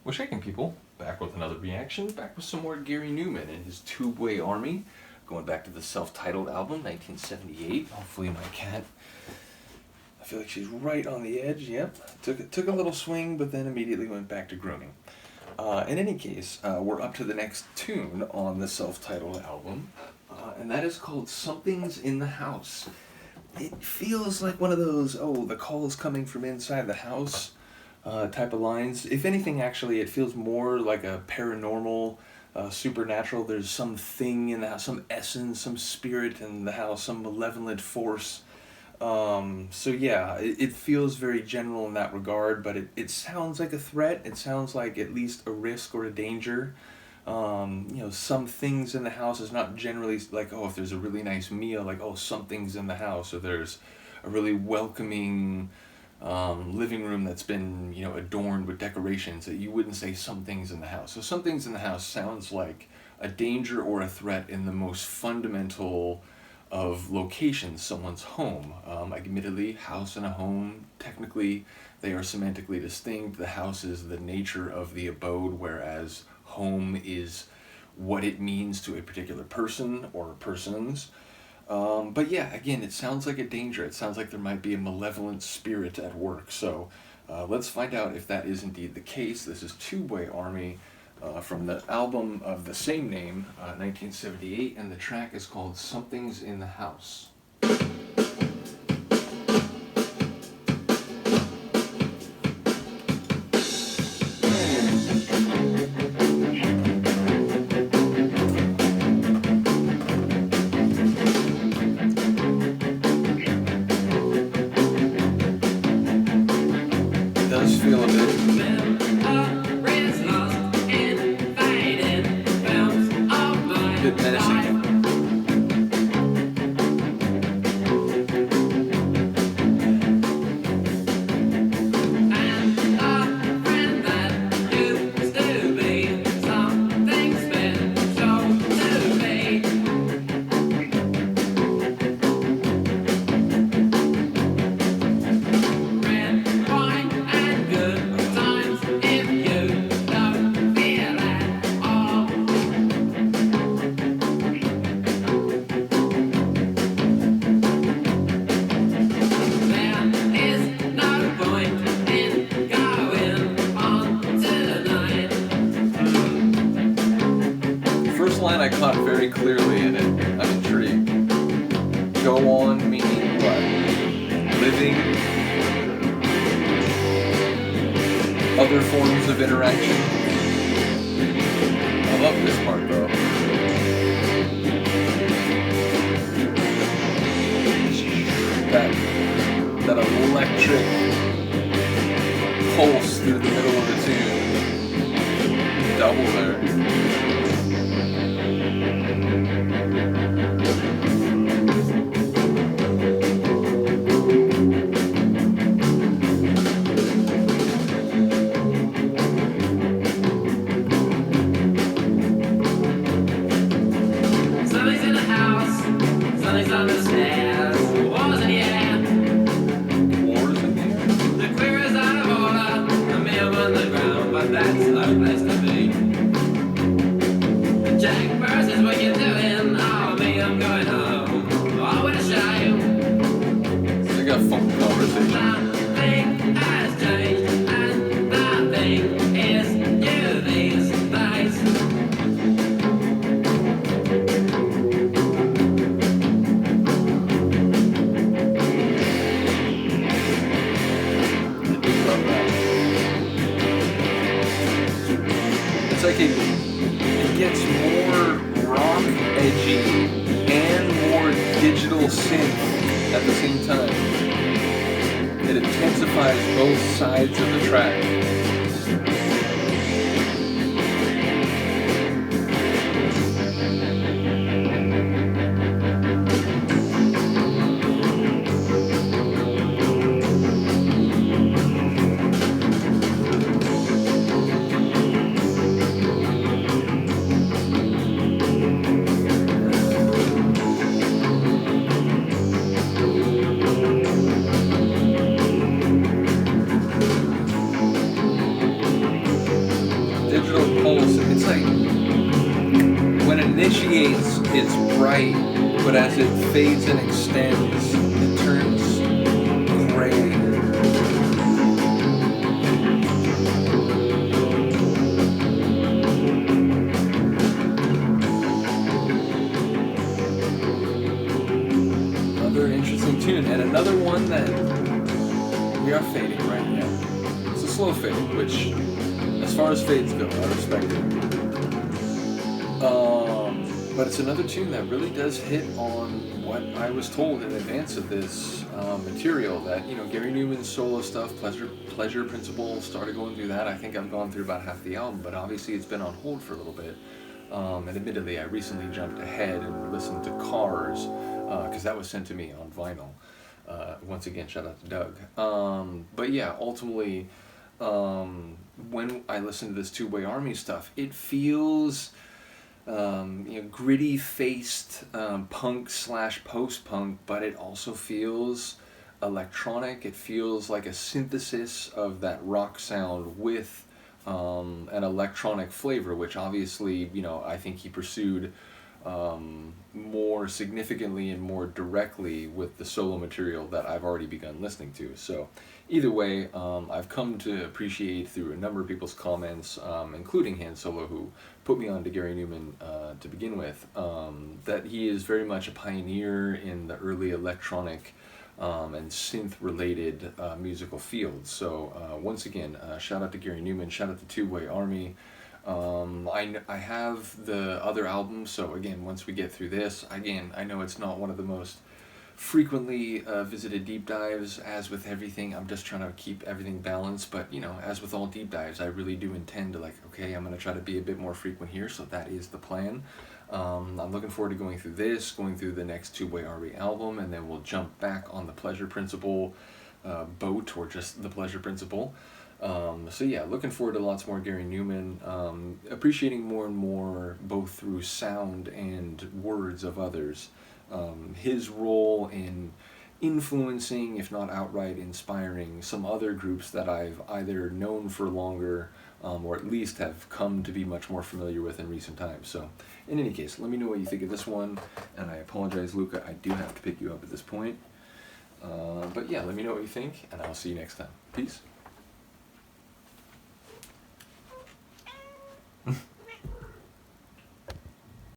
What's shaking, people? Back with another reaction, back with some more Gary Numan and his Tubeway Army, going back to the self-titled album, 1978. Hopefully my cat, I feel like she's right on the edge, yep. Took a little swing, but then immediately went back to grooming. In any case, we're up to the next tune on the self-titled album, and that is called Something's in the House. It feels like one of those, oh, the call's coming from inside the house type of lines. If anything, actually, it feels more like a paranormal, supernatural. There's something in the house, some essence, some spirit in the house, some malevolent force. So yeah, it feels very general in that regard, but it sounds like a threat. It sounds like at least a risk or a danger. Some things in the house is not generally like, oh, if there's a really nice meal, like, oh, something's in the house, or there's a really welcoming living room that's been, adorned with decorations, that you wouldn't say something's in the house. So something's in the house sounds like a danger or a threat in the most fundamental of locations, someone's home. Admittedly, house and a home, technically, they are semantically distinct. The house is the nature of the abode, whereas home is what it means to a particular person or persons. But yeah, again, it sounds like a danger. It sounds like there might be a malevolent spirit at work. So let's find out if that is indeed the case. This is Tubeway Army from the album of the same name, 1978, and the track is called Something's in the House. Does feel a bit menacing. Line I caught very clearly in it. I'm intrigued. Go on meaning what? Living, other forms of interaction. I love this part though. That electric pulse through the middle of the tune. Double there. It's like it gets more rock edgy and more digital synth at the same time. It intensifies both sides of the track. digital pulse. It's like when it initiates, it's bright, but as it fades and extends, it turns gray. Another interesting tune, and another one that we are fading right now. It's a slow fade, which, as far as fades go, I respect it. But it's another tune that really does hit on what I was told in advance of this material, that, you know, Gary Numan's solo stuff, Pleasure Principle, started going through that. I think I've gone through about half the album, but obviously it's been on hold for a little bit. And admittedly, I recently jumped ahead and listened to Cars, because that was sent to me on vinyl. Once again, shout out to Doug. But yeah, ultimately, when I listen to this Tubeway Army stuff, it feels gritty-faced punk / post-punk, but it also feels electronic. It feels like a synthesis of that rock sound with an electronic flavor, which obviously, you know, I think he pursued more significantly and more directly with the solo material that I've already begun listening to. So either way, I've come to appreciate through a number of people's comments, including Han Solo, who put me on to Gary Numan to begin with, that he is very much a pioneer in the early electronic and synth-related musical fields. So once again, shout out to Gary Numan, shout out to Tubeway Army. I have the other albums, so again, once we get through this, again, I know it's not one of the most frequently visited deep dives. As with everything, I'm just trying to keep everything balanced, but, you know, as with all deep dives, I really do intend to, like, okay, I'm going to try to be a bit more frequent here, so that is the plan. I'm looking forward to going through this, going through the next Tubeway Army album, and then we'll jump back on the Pleasure Principle boat, or just the Pleasure Principle. So yeah, looking forward to lots more Gary Numan, appreciating more and more, both through sound and words of others, his role in influencing, if not outright inspiring, some other groups that I've either known for longer, or at least have come to be much more familiar with in recent times. So in any case, let me know what you think of this one, and I apologize, Luca, I do have to pick you up at this point. But yeah, let me know what you think, and I'll see you next time. Peace.